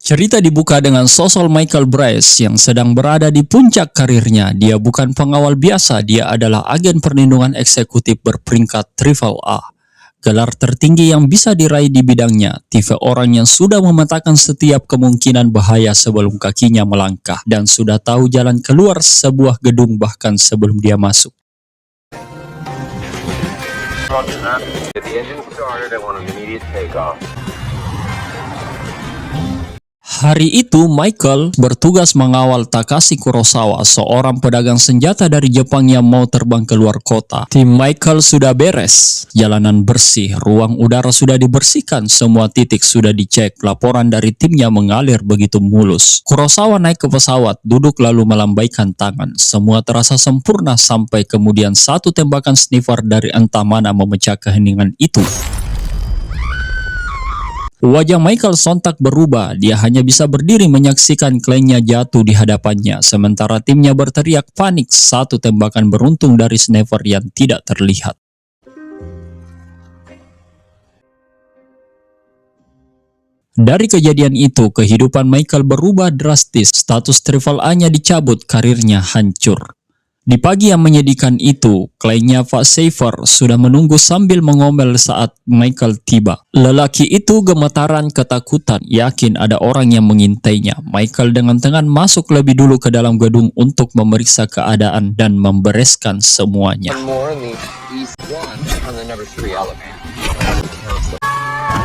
Cerita dibuka dengan sosok Michael Bryce yang sedang berada di puncak karirnya. Dia bukan pengawal biasa, dia adalah agen perlindungan eksekutif berperingkat AAA. Gelar tertinggi yang bisa diraih di bidangnya, tipe orang yang sudah memetakan setiap kemungkinan bahaya sebelum kakinya melangkah dan sudah tahu jalan keluar sebuah gedung bahkan sebelum dia masuk. Hari itu, Michael bertugas mengawal Takashi Kurosawa, seorang pedagang senjata dari Jepang yang mau terbang ke luar kota. Tim Michael sudah beres, jalanan bersih, ruang udara sudah dibersihkan, semua titik sudah dicek, laporan dari timnya mengalir begitu mulus. Kurosawa naik ke pesawat, duduk lalu melambaikan tangan. Semua terasa sempurna sampai kemudian satu tembakan sniffer dari entah mana memecah keheningan itu. Wajah Michael sontak berubah, dia hanya bisa berdiri menyaksikan kliennya jatuh di hadapannya, sementara timnya berteriak panik, satu tembakan beruntung dari sniper yang tidak terlihat. Dari kejadian itu, kehidupan Michael berubah drastis, status AAA-nya dicabut, karirnya hancur. Di pagi yang menyedihkan itu, kliennya Pak Schaefer sudah menunggu sambil mengomel saat Michael tiba. Lelaki itu gemetaran ketakutan, yakin ada orang yang mengintainya. Michael dengan tenang masuk lebih dulu ke dalam gedung untuk memeriksa keadaan dan membereskan semuanya.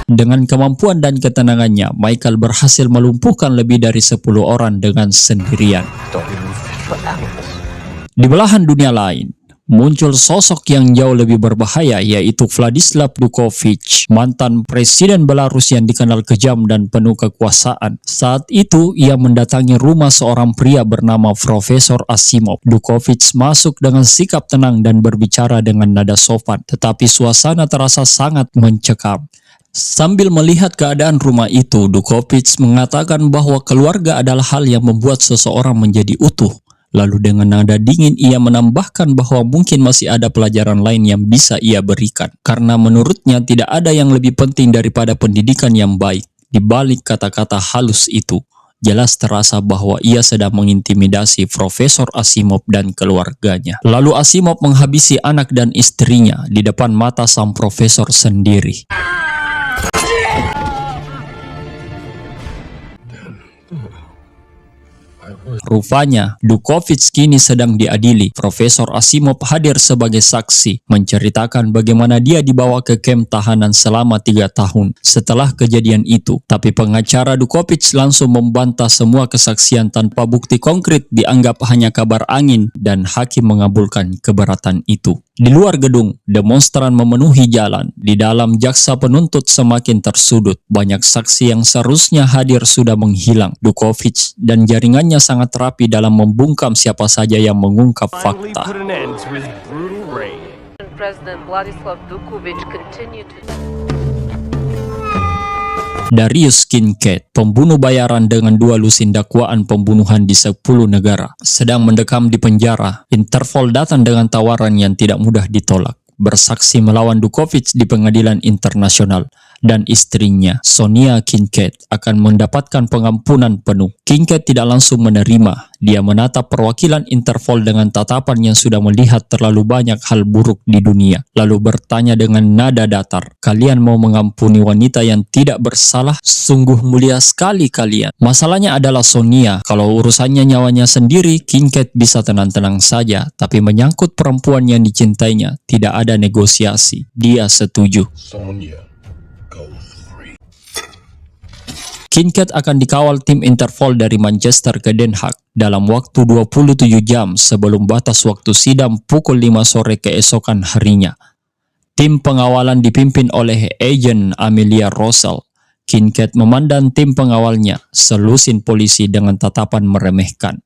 Dengan kemampuan dan ketenangannya, Michael berhasil melumpuhkan lebih dari 10 orang dengan sendirian. Di belahan dunia lain, muncul sosok yang jauh lebih berbahaya, yaitu Vladislav Dukovich, mantan presiden Belarus yang dikenal kejam dan penuh kekuasaan. Saat itu, ia mendatangi rumah seorang pria bernama Profesor Asimov. Dukovich masuk dengan sikap tenang dan berbicara dengan nada sopan, tetapi suasana terasa sangat mencekam. Sambil melihat keadaan rumah itu, Dukovich mengatakan bahwa keluarga adalah hal yang membuat seseorang menjadi utuh. Lalu dengan nada dingin ia menambahkan bahwa mungkin masih ada pelajaran lain yang bisa ia berikan. Karena menurutnya tidak ada yang lebih penting daripada pendidikan yang baik. Di balik kata-kata halus itu, jelas terasa bahwa ia sedang mengintimidasi Profesor Asimov dan keluarganya. Lalu Asimov menghabisi anak dan istrinya di depan mata sang profesor sendiri. Rupanya, Dukovich kini sedang diadili. Profesor Asimov hadir sebagai saksi, menceritakan bagaimana dia dibawa ke kamp tahanan selama 3 tahun setelah kejadian itu. Tapi pengacara Dukovich langsung membantah semua kesaksian tanpa bukti konkret, dianggap hanya kabar angin, dan hakim mengabulkan keberatan itu. Di luar gedung, demonstran memenuhi jalan. Di dalam, jaksa penuntut semakin tersudut. Banyak saksi yang seharusnya hadir sudah menghilang. Dukovich dan jaringannya sangat rapi dalam membungkam siapa saja yang mengungkap fakta. Darius Kincaid, pembunuh bayaran dengan 2 lusin dakwaan pembunuhan di 10 negara, sedang mendekam di penjara. Interpol datang dengan tawaran yang tidak mudah ditolak. Bersaksi melawan Dukovich di pengadilan internasional, dan istrinya, Sonia Kincaid, akan mendapatkan pengampunan penuh. Kincaid tidak langsung menerima. Dia menatap perwakilan Interpol dengan tatapan yang sudah melihat terlalu banyak hal buruk di dunia. Lalu bertanya dengan nada datar, "Kalian mau mengampuni wanita yang tidak bersalah? Sungguh mulia sekali kalian." Masalahnya adalah Sonia. Kalau urusannya nyawanya sendiri, Kincaid bisa tenang-tenang saja. Tapi menyangkut perempuan yang dicintainya, tidak ada negosiasi. Dia setuju. Kincaid akan dikawal tim Interpol dari Manchester ke Den Haag dalam waktu 27 jam sebelum batas waktu sidang pukul 5 sore keesokan harinya. Tim pengawalan dipimpin oleh Agen Amelia Rosal. Kincaid memandang tim pengawalnya, selusin polisi dengan tatapan meremehkan.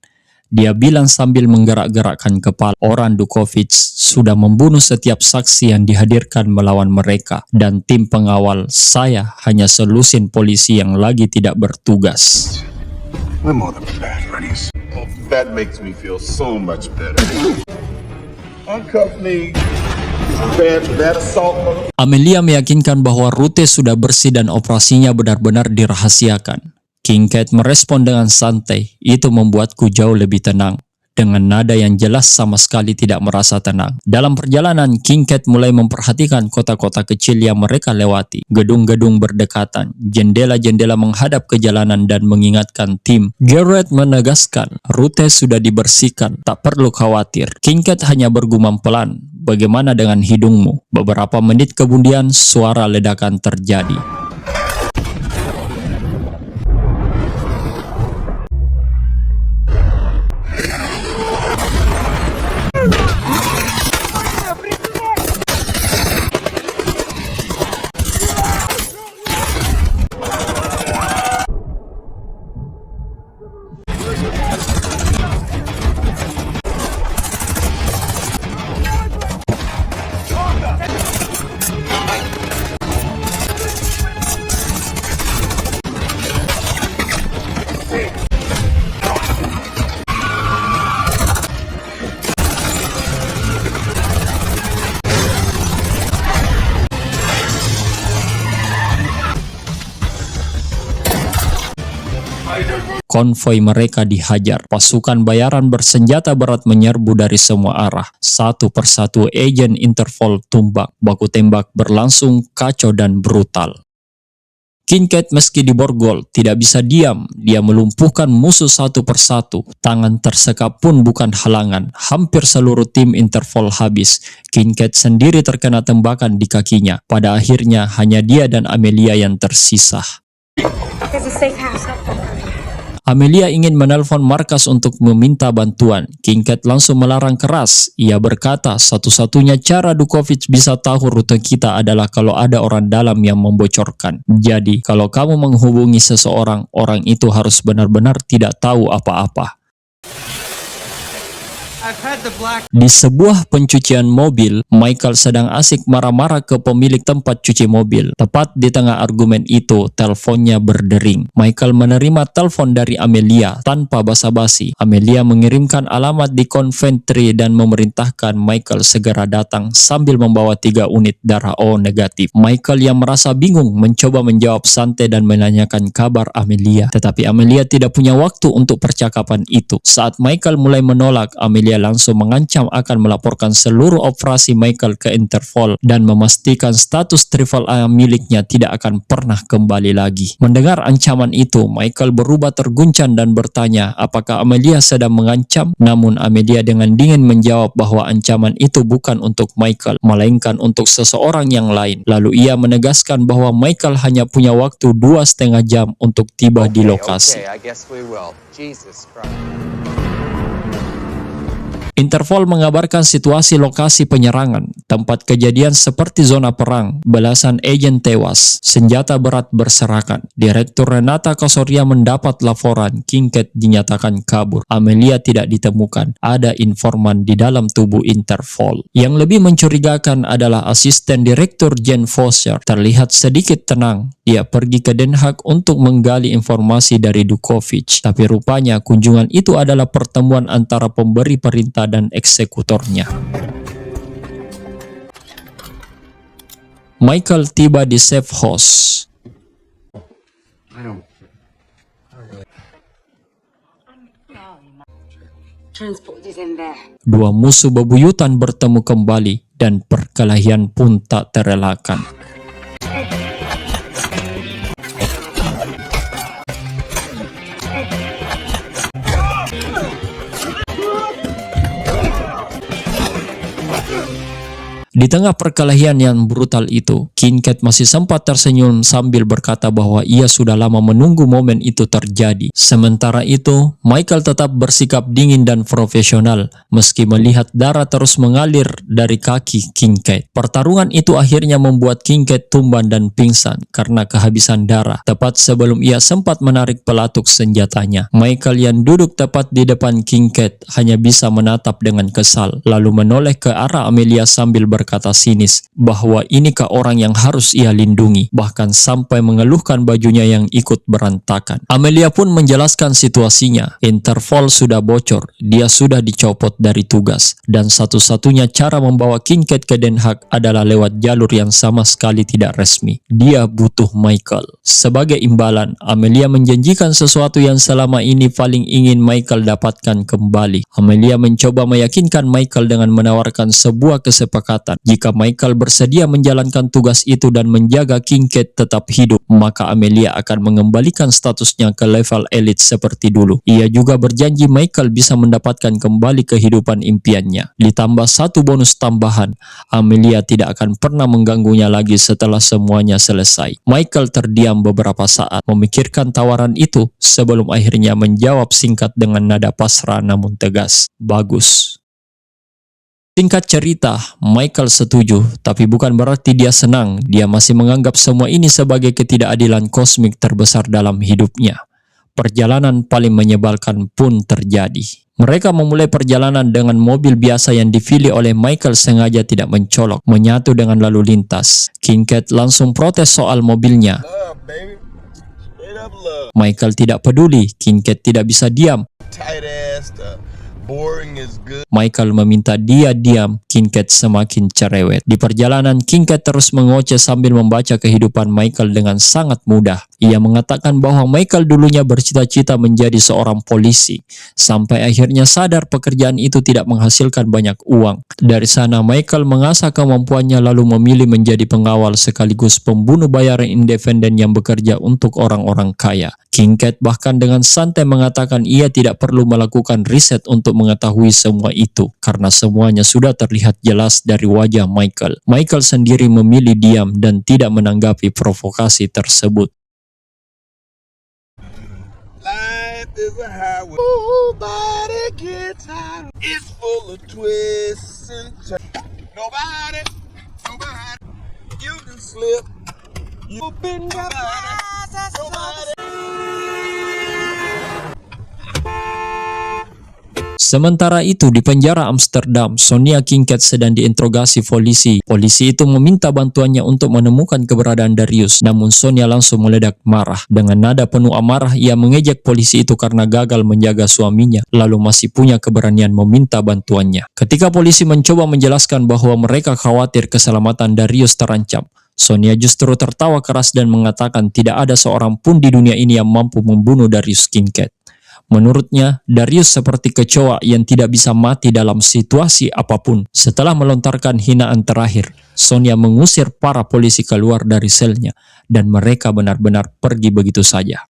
Dia bilang sambil menggerak-gerakkan kepala, "Orang Dukovich sudah membunuh setiap saksi yang dihadirkan melawan mereka, dan tim pengawal saya hanya selusin polisi yang lagi tidak bertugas." Amelia meyakinkan bahwa rute sudah bersih dan operasinya benar-benar dirahasiakan. King Cat merespon dengan santai. Itu membuatku jauh lebih tenang. Dengan nada yang jelas sama sekali tidak merasa tenang. Dalam perjalanan, King Cat mulai memperhatikan kota-kota kecil yang mereka lewati. Gedung-gedung berdekatan, jendela-jendela menghadap ke jalanan dan mengingatkan tim. Garrett menegaskan, rute sudah dibersihkan, tak perlu khawatir. King Cat hanya bergumam pelan, bagaimana dengan hidungmu? Beberapa menit kemudian, suara ledakan terjadi. Konvoi mereka dihajar. Pasukan bayaran bersenjata berat menyerbu dari semua arah. Satu persatu agen Interpol tumbang. Baku tembak berlangsung kacau dan brutal. King Cat meski diborgol tidak bisa diam. Dia melumpuhkan musuh satu persatu. Tangan tersekap pun bukan halangan. Hampir seluruh tim Interpol habis. King Cat sendiri terkena tembakan di kakinya. Pada akhirnya hanya dia dan Amelia yang tersisa. There's a safe house. Amelia ingin menelpon markas untuk meminta bantuan. King Cat langsung melarang keras. Ia berkata, satu-satunya cara Dukovic bisa tahu rute kita adalah kalau ada orang dalam yang membocorkan. Jadi, kalau kamu menghubungi seseorang, orang itu harus benar-benar tidak tahu apa-apa. Di sebuah pencucian mobil, Michael sedang asik marah-marah ke pemilik tempat cuci mobil. Tepat di tengah argumen itu, teleponnya berdering. Michael menerima telepon dari Amelia tanpa basa-basi. Amelia mengirimkan alamat di Coventry dan memerintahkan Michael segera datang sambil membawa 3 unit darah O negatif. Michael yang merasa bingung mencoba menjawab santai dan menanyakan kabar Amelia. Tetapi Amelia tidak punya waktu untuk percakapan itu. Saat Michael mulai menolak, Amelia langsung mengancam akan melaporkan seluruh operasi Michael ke Interpol dan memastikan status Triple A miliknya tidak akan pernah kembali lagi. Mendengar ancaman itu, Michael berubah terguncang dan bertanya apakah Amelia sedang mengancam. Namun Amelia dengan dingin menjawab bahwa ancaman itu bukan untuk Michael, melainkan untuk seseorang yang lain. Lalu ia menegaskan bahwa Michael hanya punya waktu 2,5 jam untuk tiba di lokasi. I guess we will. Jesus Christ. Interpol mengabarkan situasi lokasi penyerangan. Tempat kejadian seperti zona perang, belasan agen tewas, senjata berat berserakan. Direktur Renata Kosoria mendapat laporan King Cat dinyatakan kabur. Amelia tidak ditemukan. Ada informan di dalam tubuh Interpol. Yang lebih mencurigakan adalah asisten direktur Jane Foster. Terlihat sedikit tenang. Dia pergi ke Den Haag untuk menggali informasi dari Dukovic. Tapi rupanya kunjungan itu adalah pertemuan antara pemberi perintah dan eksekutornya. Michael tiba di safe house. Dua musuh bebuyutan bertemu kembali dan perkelahian pun tak terelakkan. Di tengah perkelahian yang brutal itu, King Cat masih sempat tersenyum sambil berkata bahwa ia sudah lama menunggu momen itu terjadi. Sementara itu, Michael tetap bersikap dingin dan profesional meski melihat darah terus mengalir dari kaki King Cat. Pertarungan itu akhirnya membuat King Cat tumbang dan pingsan karena kehabisan darah. Tepat sebelum ia sempat menarik pelatuk senjatanya, Michael yang duduk tepat di depan King Cat hanya bisa menatap dengan kesal, lalu menoleh ke arah Amelia sambil berkata, berkata sinis bahwa inikah orang yang harus ia lindungi, bahkan sampai mengeluhkan bajunya yang ikut berantakan. Amelia pun menjelaskan situasinya. Interpol sudah bocor, dia sudah dicopot dari tugas, dan satu-satunya cara membawa Kincaid ke Den Haag adalah lewat jalur yang sama sekali tidak resmi. Dia butuh Michael. Sebagai imbalan, Amelia menjanjikan sesuatu yang selama ini paling ingin Michael dapatkan kembali. Amelia mencoba meyakinkan Michael dengan menawarkan sebuah kesepakatan. Jika Michael bersedia menjalankan tugas itu dan menjaga Kincaid tetap hidup, maka Amelia akan mengembalikan statusnya ke level elit seperti dulu. Ia juga berjanji Michael bisa mendapatkan kembali kehidupan impiannya. Ditambah satu bonus tambahan, Amelia tidak akan pernah mengganggunya lagi setelah semuanya selesai. Michael terdiam beberapa saat memikirkan tawaran itu sebelum akhirnya menjawab singkat dengan nada pasrah namun tegas. Bagus. Singkat cerita, Michael setuju, tapi bukan berarti dia senang. Dia masih menganggap semua ini sebagai ketidakadilan kosmik terbesar dalam hidupnya. Perjalanan paling menyebalkan pun terjadi. Mereka memulai perjalanan dengan mobil biasa yang dipilih oleh Michael sengaja tidak mencolok, menyatu dengan lalu lintas. Kincaid langsung protes soal mobilnya. Michael tidak peduli, Kincaid tidak bisa diam. Michael meminta dia diam, Kincaid semakin cerewet. Di perjalanan, Kincaid terus mengoceh sambil membaca kehidupan Michael dengan sangat mudah. Ia mengatakan bahwa Michael dulunya bercita-cita menjadi seorang polisi, sampai akhirnya sadar pekerjaan itu tidak menghasilkan banyak uang. Dari sana, Michael mengasah kemampuannya lalu memilih menjadi pengawal sekaligus pembunuh bayaran independen yang bekerja untuk orang-orang kaya. Kincaid bahkan dengan santai mengatakan ia tidak perlu melakukan riset untuk mengetahui semua itu, karena semuanya sudah terlihat jelas dari wajah Michael. Michael sendiri memilih diam dan tidak menanggapi provokasi tersebut. Life is a highway. Nobody gets out. It's full of twists and turns. Nobody, you can slip. You've been nobody. Sementara itu, di penjara Amsterdam, Sonia Kincaid sedang diinterogasi polisi. Polisi itu meminta bantuannya untuk menemukan keberadaan Darius, namun Sonia langsung meledak marah. Dengan nada penuh amarah, ia mengejek polisi itu karena gagal menjaga suaminya, lalu masih punya keberanian meminta bantuannya. Ketika polisi mencoba menjelaskan bahwa mereka khawatir keselamatan Darius terancam, Sonia justru tertawa keras dan mengatakan tidak ada seorang pun di dunia ini yang mampu membunuh Darius Kincaid. Menurutnya, Darius seperti kecoa yang tidak bisa mati dalam situasi apapun. Setelah melontarkan hinaan terakhir, Sonia mengusir para polisi keluar dari selnya, dan mereka benar-benar pergi begitu saja.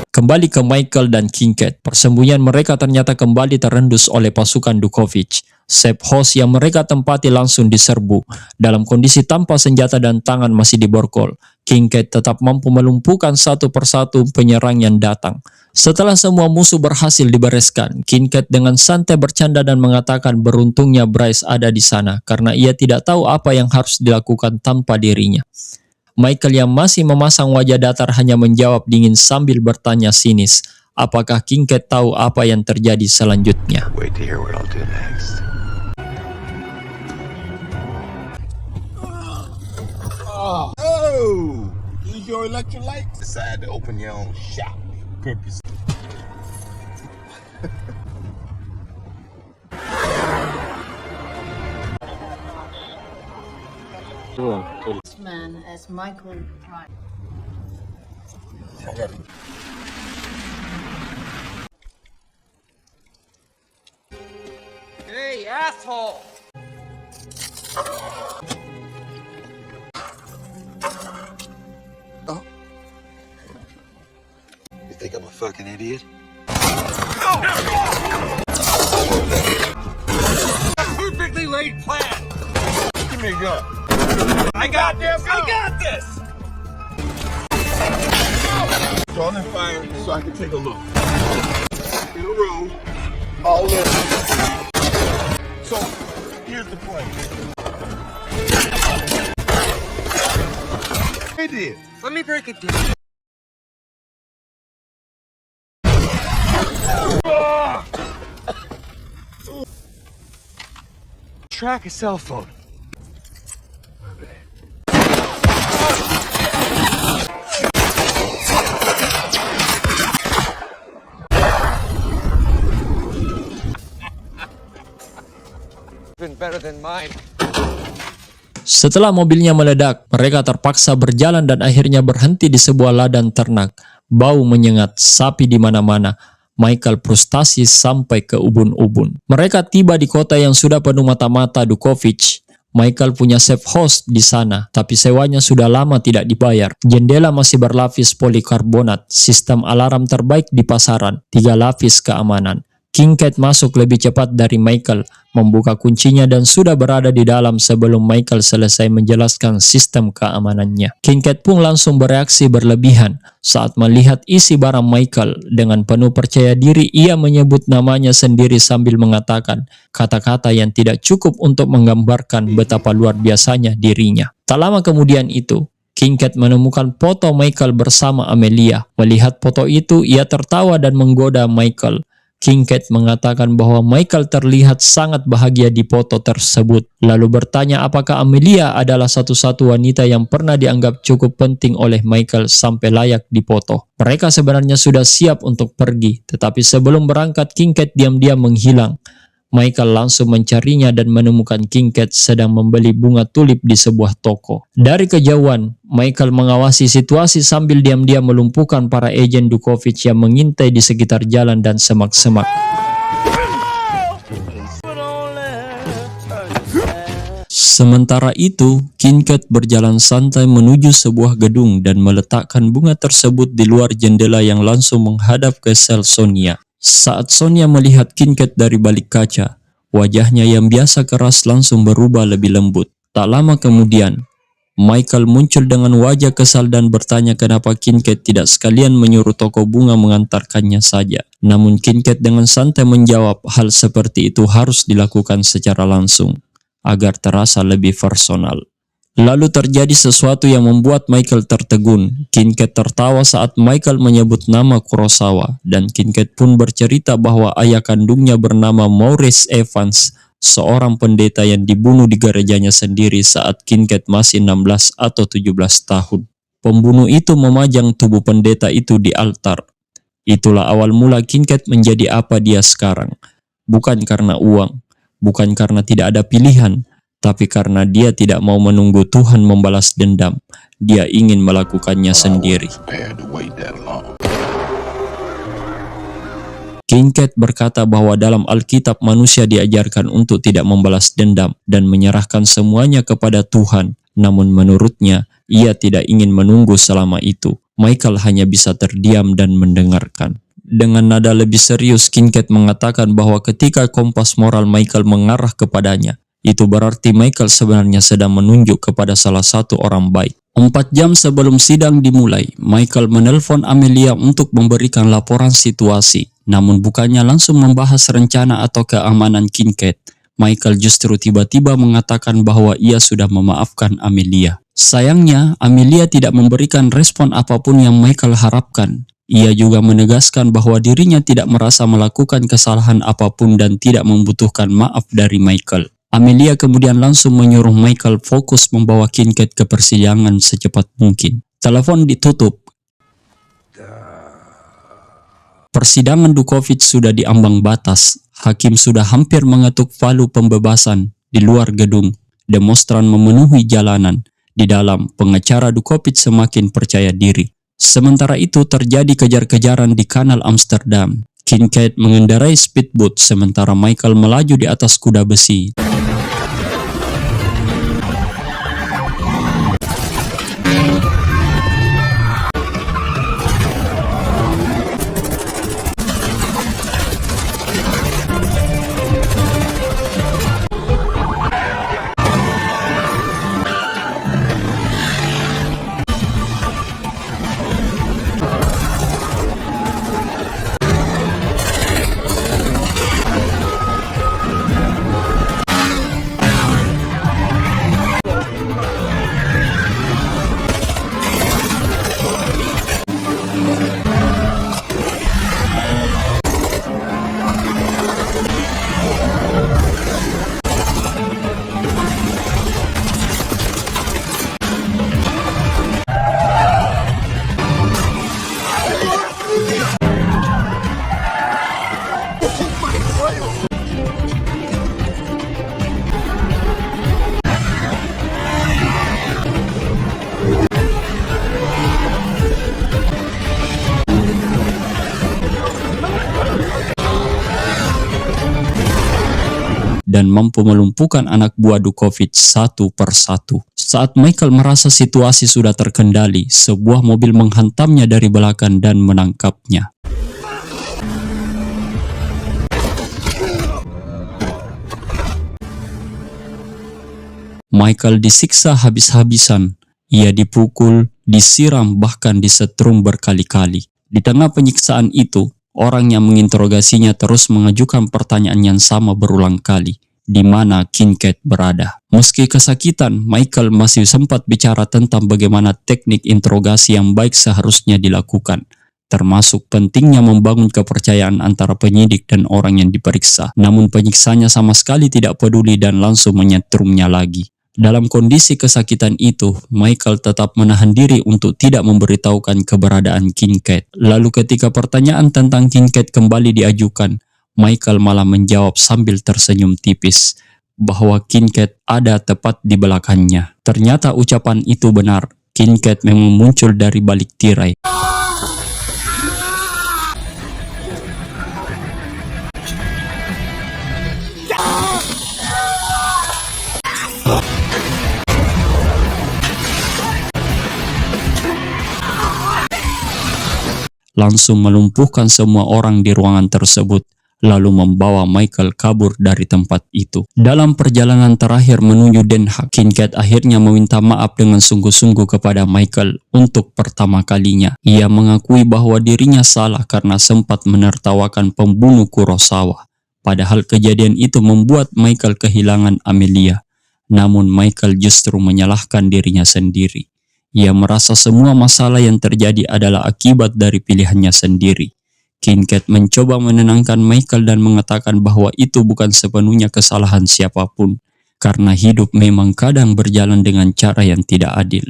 Kembali ke Michael dan Kincaid, persembunyian mereka ternyata kembali terendus oleh pasukan Dukovic. Safe house yang mereka tempati langsung diserbu. Dalam kondisi tanpa senjata dan tangan masih diborgol, Kincaid tetap mampu melumpuhkan satu persatu penyerang yang datang. Setelah semua musuh berhasil dibereskan, Kincaid dengan santai bercanda dan mengatakan beruntungnya Bryce ada di sana karena ia tidak tahu apa yang harus dilakukan tanpa dirinya. Michael yang masih memasang wajah datar hanya menjawab dingin sambil bertanya sinis, apakah Kincaid tahu apa yang terjadi selanjutnya. Wait to hear what I'll do next. Oh, use your electrolyte. Decide to open your own shop. Purpose. Man as Michael Wright. Hey, asshole! Oh. You think I'm a fucking idiot? Perfectly laid plan! Give me a gun. I got this! I got this! Draw and fire so I can take a look. In a row, all in. So, here's the plan. They did. Let me break it down. track a cell phone. Been better than mine. Setelah mobilnya meledak, mereka terpaksa berjalan dan akhirnya berhenti di sebuah ladang ternak. Bau menyengat, sapi di mana-mana. Michael frustasi sampai ke ubun-ubun. Mereka tiba di kota yang sudah penuh mata-mata Dukovic. Michael punya safe house di sana, tapi sewanya sudah lama tidak dibayar. Jendela masih berlapis polikarbonat, sistem alarm terbaik di pasaran, 3 lapis keamanan. Kincaid masuk lebih cepat dari Michael, membuka kuncinya dan sudah berada di dalam sebelum Michael selesai menjelaskan sistem keamanannya. Kincaid pun langsung bereaksi berlebihan saat melihat isi barang Michael. Dengan penuh percaya diri, ia menyebut namanya sendiri sambil mengatakan kata-kata yang tidak cukup untuk menggambarkan betapa luar biasanya dirinya. Tak lama kemudian itu, Kincaid menemukan foto Michael bersama Amelia. Melihat foto itu, ia tertawa dan menggoda Michael. Kincaid mengatakan bahwa Michael terlihat sangat bahagia di foto tersebut, lalu bertanya apakah Amelia adalah satu-satu wanita yang pernah dianggap cukup penting oleh Michael sampai layak dipoto. Mereka sebenarnya sudah siap untuk pergi, tetapi sebelum berangkat Kincaid diam-diam menghilang. Michael langsung mencarinya dan menemukan Kincaid sedang membeli bunga tulip di sebuah toko. Dari kejauhan, Michael mengawasi situasi sambil diam-diam melumpuhkan para agen Dukovic yang mengintai di sekitar jalan dan semak-semak. Sementara itu, Kincaid berjalan santai menuju sebuah gedung dan meletakkan bunga tersebut di luar jendela yang langsung menghadap ke sel Sonia. Saat Sonia melihat Kincaid dari balik kaca, wajahnya yang biasa keras langsung berubah lebih lembut. Tak lama kemudian, Michael muncul dengan wajah kesal dan bertanya kenapa Kincaid tidak sekalian menyuruh toko bunga mengantarkannya saja. Namun Kincaid dengan santai menjawab hal seperti itu harus dilakukan secara langsung, agar terasa lebih personal. Lalu terjadi sesuatu yang membuat Michael tertegun. Kincaid tertawa saat Michael menyebut nama Kurosawa, dan Kincaid pun bercerita bahwa ayah kandungnya bernama Maurice Evans, seorang pendeta yang dibunuh di gerejanya sendiri saat Kincaid masih 16 atau 17 tahun. Pembunuh itu memajang tubuh pendeta itu di altar. Itulah awal mula Kincaid menjadi apa dia sekarang. Bukan karena uang, bukan karena tidak ada pilihan, tapi karena dia tidak mau menunggu Tuhan membalas dendam. Dia ingin melakukannya sendiri. Kincaid berkata bahwa dalam Alkitab manusia diajarkan untuk tidak membalas dendam dan menyerahkan semuanya kepada Tuhan. Namun menurutnya, ia tidak ingin menunggu selama itu. Michael hanya bisa terdiam dan mendengarkan. Dengan nada lebih serius, Kincaid mengatakan bahwa ketika kompas moral Michael mengarah kepadanya, itu berarti Michael sebenarnya sedang menunjuk kepada salah satu orang baik. 4 jam sebelum sidang dimulai, Michael menelpon Amelia untuk memberikan laporan situasi. Namun bukannya langsung membahas rencana atau keamanan Kincaid, Michael justru tiba-tiba mengatakan bahwa ia sudah memaafkan Amelia. Sayangnya, Amelia tidak memberikan respon apapun yang Michael harapkan. Ia juga menegaskan bahwa dirinya tidak merasa melakukan kesalahan apapun dan tidak membutuhkan maaf dari Michael. Amelia kemudian langsung menyuruh Michael fokus membawa Kincaid ke persidangan secepat mungkin. Telepon ditutup. Persidangan Dukovic sudah di ambang batas. Hakim sudah hampir mengetuk palu pembebasan. Di luar gedung, demonstran memenuhi jalanan. Di dalam, pengacara Dukovic semakin percaya diri. Sementara itu terjadi kejar-kejaran di Kanal Amsterdam. Kincaid mengendarai speedboat sementara Michael melaju di atas kuda besi. dan mampu melumpuhkan anak buah Dukovic satu persatu. Saat Michael merasa situasi sudah terkendali, sebuah mobil menghantamnya dari belakang dan menangkapnya. Michael disiksa habis-habisan. Ia dipukul, disiram, bahkan disetrum berkali-kali. Di tengah penyiksaan itu, orang yang menginterogasinya terus mengajukan pertanyaan yang sama berulang kali. Di mana Kincaid berada? Meski kesakitan, Michael masih sempat bicara tentang bagaimana teknik interogasi yang baik seharusnya dilakukan, termasuk pentingnya membangun kepercayaan antara penyidik dan orang yang diperiksa. Namun penyiksanya sama sekali tidak peduli dan langsung menyetrumnya lagi. Dalam kondisi kesakitan itu, Michael tetap menahan diri untuk tidak memberitahukan keberadaan Kincaid. Lalu ketika pertanyaan tentang Kincaid kembali diajukan, Michael malah menjawab sambil tersenyum tipis bahwa Kincaid ada tepat di belakangnya. Ternyata ucapan itu benar. Kincaid memang muncul dari balik tirai. Langsung melumpuhkan semua orang di ruangan tersebut, lalu membawa Michael kabur dari tempat itu. Dalam perjalanan terakhir menuju Den Haag, Kincaid akhirnya meminta maaf dengan sungguh-sungguh kepada Michael untuk pertama kalinya. Ia mengakui bahwa dirinya salah karena sempat menertawakan pembunuh Kurosawa. Padahal kejadian itu membuat Michael kehilangan Amelia. Namun Michael justru menyalahkan dirinya sendiri. Ia merasa semua masalah yang terjadi adalah akibat dari pilihannya sendiri. Kincaid mencoba menenangkan Michael dan mengatakan bahwa itu bukan sepenuhnya kesalahan siapapun, karena hidup memang kadang berjalan dengan cara yang tidak adil.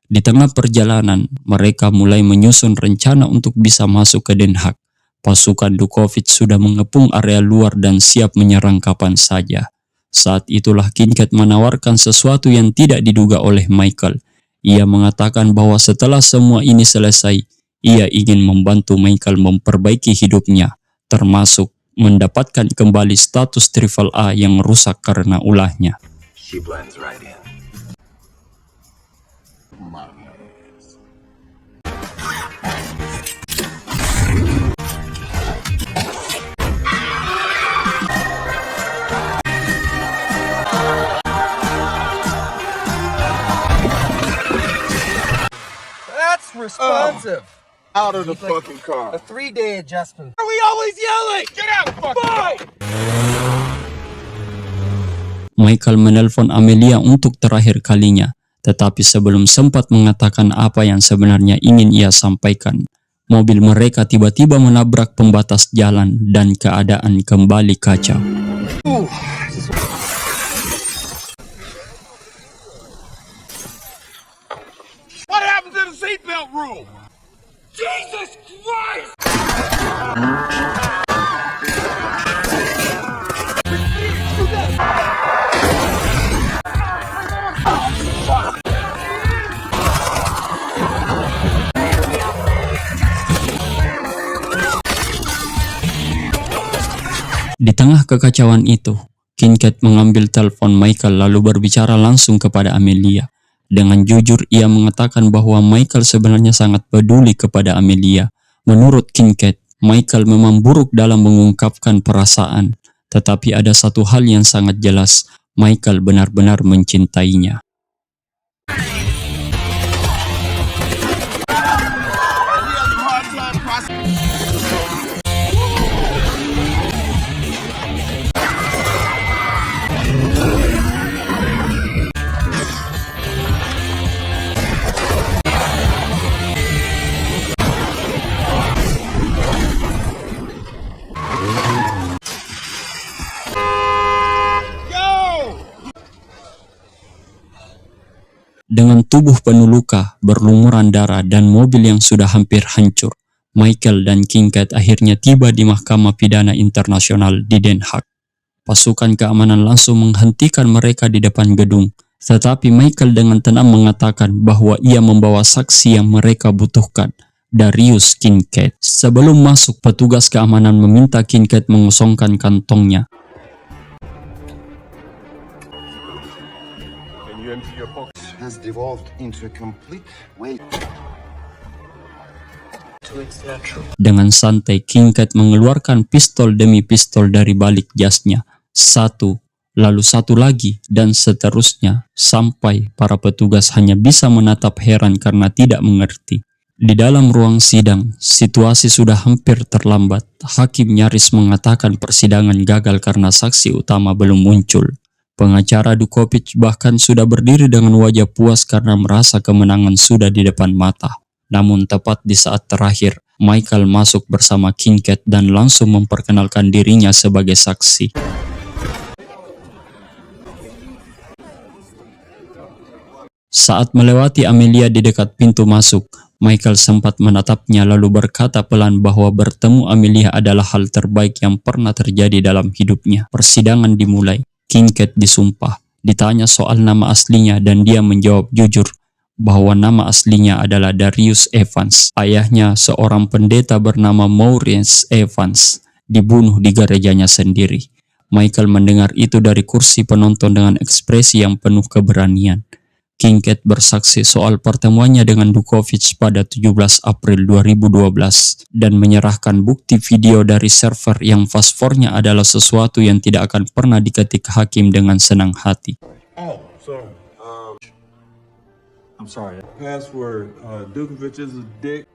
Di tengah perjalanan, mereka mulai menyusun rencana untuk bisa masuk ke Den Haag. Pasukan Dukovic sudah mengepung area luar dan siap menyerang kapan saja. Saat itulah Kincaid menawarkan sesuatu yang tidak diduga oleh Michael. Ia mengatakan bahwa setelah semua ini selesai, ia ingin membantu Michael memperbaiki hidupnya, termasuk mendapatkan kembali status AAA yang rusak karena ulahnya. She blends right in. That's responsive. Out of the fucking car. A 3-day adjustment. Are we always yelling? Get out, fucking car! Michael menelpon Amelia untuk terakhir kalinya, tetapi sebelum sempat mengatakan apa yang sebenarnya ingin ia sampaikan, mobil mereka tiba-tiba menabrak pembatas jalan dan keadaan kembali kacau. What happened to the seatbelt rule? Jesus Christ! Di tengah kekacauan itu, Kincaid mengambil telepon Michael lalu berbicara langsung kepada Amelia. Dengan jujur, ia mengatakan bahwa Michael sebenarnya sangat peduli kepada Amelia. Menurut Kincaid, Michael memang buruk dalam mengungkapkan perasaan, tetapi ada satu hal yang sangat jelas, Michael benar-benar mencintainya. Dengan tubuh penuh luka, berlumuran darah, dan mobil yang sudah hampir hancur, Michael dan Kincaid akhirnya tiba di Mahkamah Pidana Internasional di Den Haag. Pasukan keamanan langsung menghentikan mereka di depan gedung, tetapi Michael dengan tenang mengatakan bahwa ia membawa saksi yang mereka butuhkan, Darius Kincaid. Sebelum masuk, petugas keamanan meminta Kincaid mengosongkan kantongnya. has devolved into a complete waste. Dengan santai, King Cat mengeluarkan pistol demi pistol dari balik jasnya. Satu, lalu satu lagi, dan seterusnya, sampai para petugas hanya bisa menatap heran karena tidak mengerti. Di dalam ruang sidang, situasi sudah hampir terlambat. Hakim nyaris mengatakan persidangan gagal karena saksi utama belum muncul. Pengacara Dukovic bahkan sudah berdiri dengan wajah puas karena merasa kemenangan sudah di depan mata. Namun tepat di saat terakhir, Michael masuk bersama King Cat dan langsung memperkenalkan dirinya sebagai saksi. Saat melewati Amelia di dekat pintu masuk, Michael sempat menatapnya lalu berkata pelan bahwa bertemu Amelia adalah hal terbaik yang pernah terjadi dalam hidupnya. Persidangan dimulai. King Cat disumpah, ditanya soal nama aslinya dan dia menjawab jujur bahwa nama aslinya adalah Darius Evans. Ayahnya, seorang pendeta bernama Maurice Evans, dibunuh di gerejanya sendiri. Michael mendengar itu dari kursi penonton dengan ekspresi yang penuh keberanian. King Cat bersaksi soal pertemuannya dengan Dukovic pada 17 April 2012 dan menyerahkan bukti video dari server yang fosfornya adalah sesuatu yang tidak akan pernah diketik hakim dengan senang hati. Oh, sorry. I'm sorry. Password. Dukovic is a dick.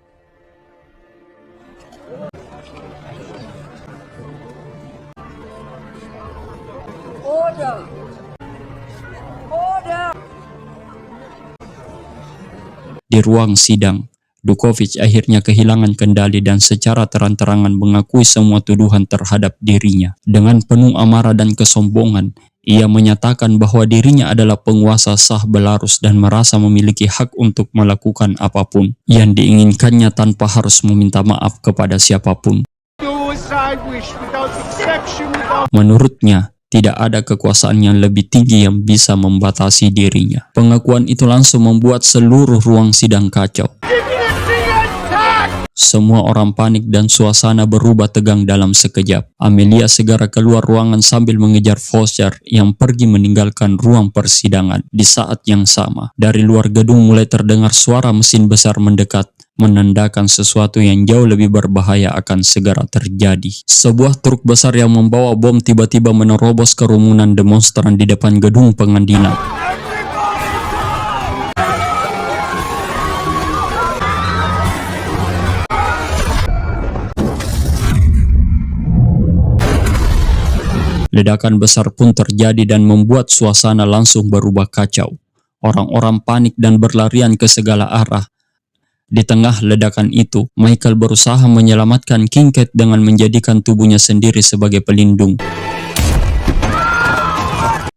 Order! Order! Di ruang sidang, Dukovic akhirnya kehilangan kendali dan secara terang-terangan mengakui semua tuduhan terhadap dirinya. Dengan penuh amarah dan kesombongan, ia menyatakan bahwa dirinya adalah penguasa sah Belarus dan merasa memiliki hak untuk melakukan apapun yang diinginkannya tanpa harus meminta maaf kepada siapapun. Menurutnya, tidak ada kekuasaan yang lebih tinggi yang bisa membatasi dirinya. Pengakuan itu langsung membuat seluruh ruang sidang kacau. Semua orang panik dan suasana berubah tegang dalam sekejap. Amelia segera keluar ruangan sambil mengejar Foster yang pergi meninggalkan ruang persidangan. Di saat yang sama, dari luar gedung mulai terdengar suara mesin besar mendekat, menandakan sesuatu yang jauh lebih berbahaya akan segera terjadi. Sebuah truk besar yang membawa bom tiba-tiba menerobos kerumunan demonstran di depan gedung pengadilan. Ledakan besar pun terjadi dan membuat suasana langsung berubah kacau. Orang-orang panik dan berlarian ke segala arah. Di tengah ledakan itu, Michael berusaha menyelamatkan King Cat dengan menjadikan tubuhnya sendiri sebagai pelindung.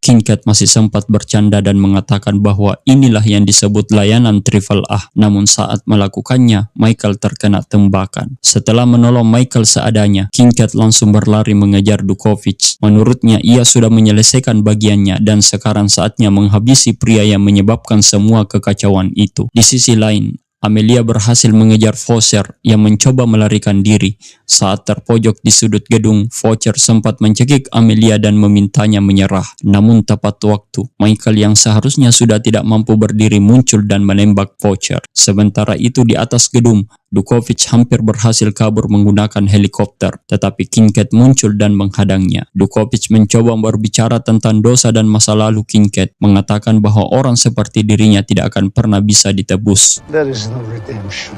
King Cat masih sempat bercanda dan mengatakan bahwa inilah yang disebut layanan Triple A. Namun saat melakukannya, Michael terkena tembakan. Setelah menolong Michael seadanya, King Cat langsung berlari mengejar Dukovic. Menurutnya, ia sudah menyelesaikan bagiannya dan sekarang saatnya menghabisi pria yang menyebabkan semua kekacauan itu. Di sisi lain, Amelia berhasil mengejar Foster yang mencoba melarikan diri. Saat terpojok di sudut gedung, Foster sempat mencekik Amelia dan memintanya menyerah. Namun tepat waktu, Michael yang seharusnya sudah tidak mampu berdiri muncul dan menembak Foster. Sementara itu di atas gedung, Dukovic hampir berhasil kabur menggunakan helikopter, tetapi King Cat muncul dan menghadangnya. Dukovic mencoba berbicara tentang dosa dan masa lalu King Cat, mengatakan bahwa orang seperti dirinya tidak akan pernah bisa ditebus. There is no redemption.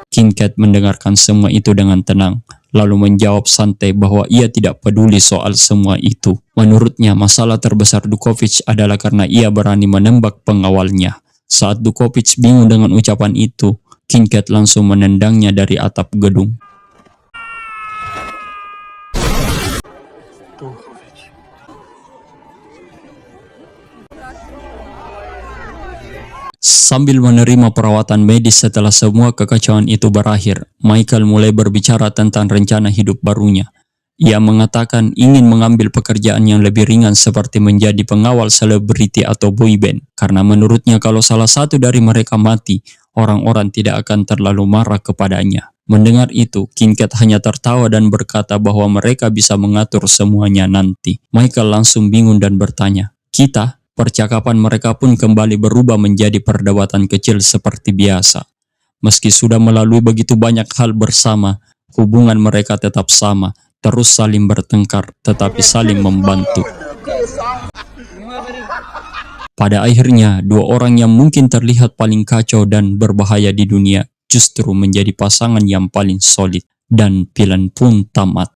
King Cat mendengarkan semua itu dengan tenang, lalu menjawab santai bahwa ia tidak peduli soal semua itu. Menurutnya, masalah terbesar Dukovic adalah karena ia berani menembak pengawalnya. Saat Dukovic bingung dengan ucapan itu, King Cat langsung menendangnya dari atap gedung. Sambil menerima perawatan medis setelah semua kekacauan itu berakhir, Michael mulai berbicara tentang rencana hidup barunya. Ia mengatakan ingin mengambil pekerjaan yang lebih ringan seperti menjadi pengawal selebriti atau boyband. Karena menurutnya kalau salah satu dari mereka mati, orang-orang tidak akan terlalu marah kepadanya. Mendengar itu, King Cat hanya tertawa dan berkata bahwa mereka bisa mengatur semuanya nanti. Michael langsung bingung dan bertanya, "Kita? Percakapan mereka pun kembali berubah menjadi perdebatan kecil seperti biasa. Meski sudah melalui begitu banyak hal bersama, hubungan mereka tetap sama, terus saling bertengkar, tetapi saling membantu. Pada akhirnya, dua orang yang mungkin terlihat paling kacau dan berbahaya di dunia justru menjadi pasangan yang paling solid, dan pilihan pun tamat.